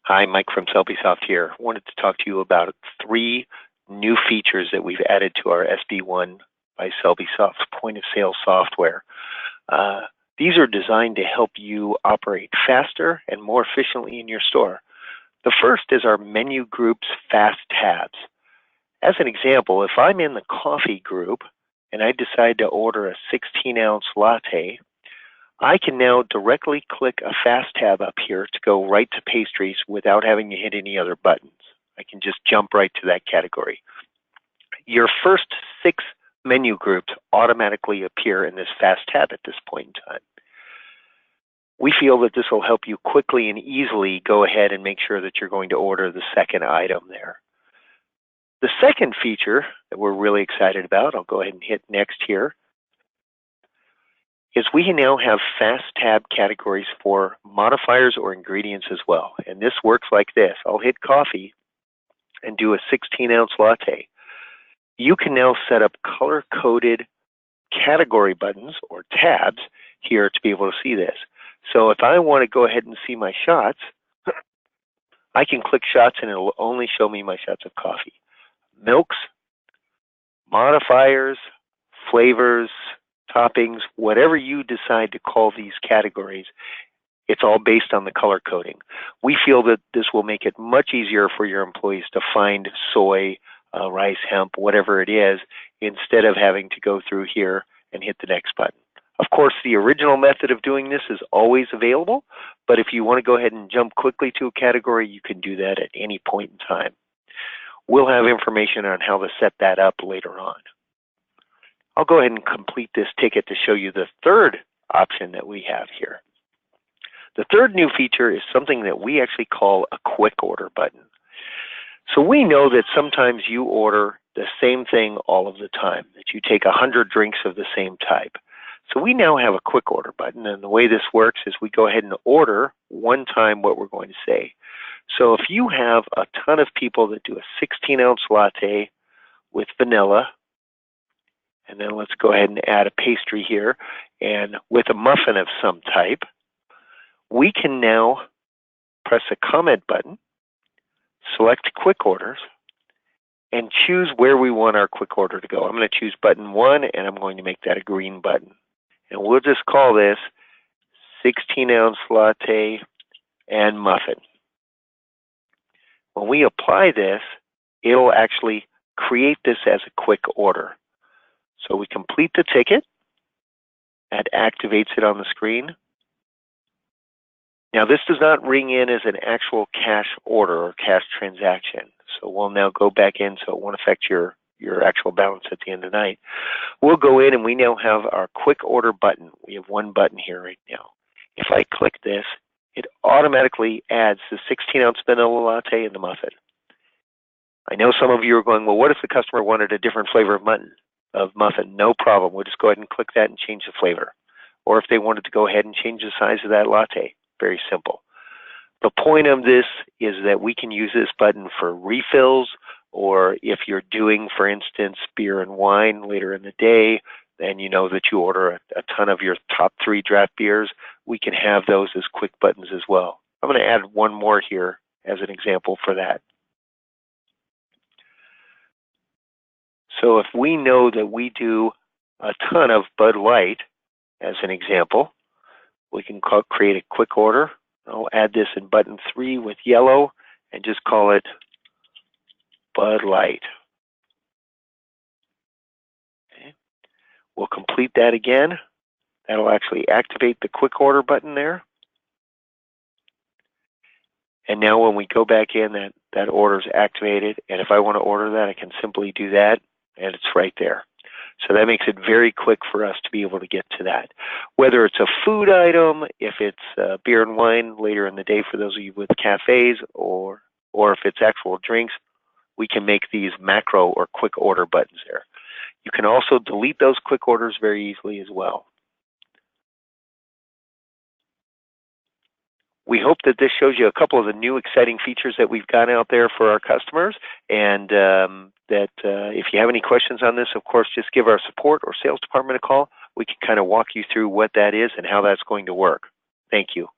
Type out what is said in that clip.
Hi, Mike from SelbySoft here. I wanted to talk to you about 3 new features that we've added to our SB1 by SelbySoft point of sale software. These are designed to help you operate faster and more efficiently in your store. The first is our menu groups fast tabs. As an example, if I'm in the coffee group and I decide to order a 16-ounce latte, I can now directly click a fast tab up here to go right to pastries without having to hit any other buttons. I can just jump right to that category. Your first 6 menu groups automatically appear in this fast tab at this point in time. We feel that this will help you quickly and easily go ahead and make sure that you're going to order the second item there. The second feature that we're really excited about, I'll go ahead and hit next here, is we now have fast tab categories for modifiers or ingredients as well. And this works like this. I'll hit coffee and do a 16-ounce latte. You can now set up color-coded category buttons or tabs here to be able to see this. So if I want to go ahead and see my shots, I can click shots and it'll only show me my shots of coffee. Milks, modifiers, flavors, toppings, whatever you decide to call these categories, it's all based on the color coding. We feel that this will make it much easier for your employees to find soy, rice, hemp, whatever it is, instead of having to go through here and hit the next button. Of course, the original method of doing this is always available, but if you want to go ahead and jump quickly to a category, you can do that at any point in time. We'll have information on how to set that up later on. I'll go ahead and complete this ticket to show you the third option that we have here. The third new feature is something that we actually call a quick order button. So we know that sometimes you order the same thing all of the time, that you take 100 drinks of the same type. So we now have a quick order button, and the way this works is we go ahead and order one time what we're going to say. So if you have a ton of people that do a 16-ounce latte with vanilla, and then let's go ahead and add a pastry here, and with a muffin of some type, we can now press a comment button, select quick orders, and choose where we want our quick order to go. I'm going to choose button 1, and I'm going to make that a green button. And we'll just call this 16-ounce latte and muffin. When we apply this, it'll actually create this as a quick order. So we complete the ticket. That activates it on the screen. Now this does not ring in as an actual cash order or cash transaction. So we'll now go back in so it won't affect your actual balance at the end of the night. We'll go in and we now have our quick order button. We have one button here right now. If I click this, it automatically adds the 16-ounce vanilla latte and the muffin. I know some of you are going, well, what if the customer wanted a different flavor of muffin? No problem. We'll just go ahead and click that and change the flavor. Or if they wanted to go ahead and change the size of that latte, very simple. The point of this is that we can use this button for refills, or if you're doing, for instance, beer and wine later in the day, and you know that you order a ton of your top 3 draft beers, we can have those as quick buttons as well. I'm going to add one more here as an example for that. So if we know that we do a ton of Bud Light, as an example, we can create a quick order. I'll add this in button 3 with yellow and just call it Bud Light. Okay. We'll complete that again. That'll actually activate the quick order button there. And now when we go back in, that order is activated. And if I want to order that, I can simply do that, and it's right there. So that makes it very quick for us to be able to get to that. Whether it's a food item, if it's beer and wine later in the day for those of you with cafes, or if it's actual drinks, we can make these macro or quick order buttons there. You can also delete those quick orders very easily as well. We hope that this shows you a couple of the new exciting features that we've got out there for our customers, and if you have any questions on this, of course, just give our support or sales department a call. We can kind of walk you through what that is and how that's going to work. Thank you.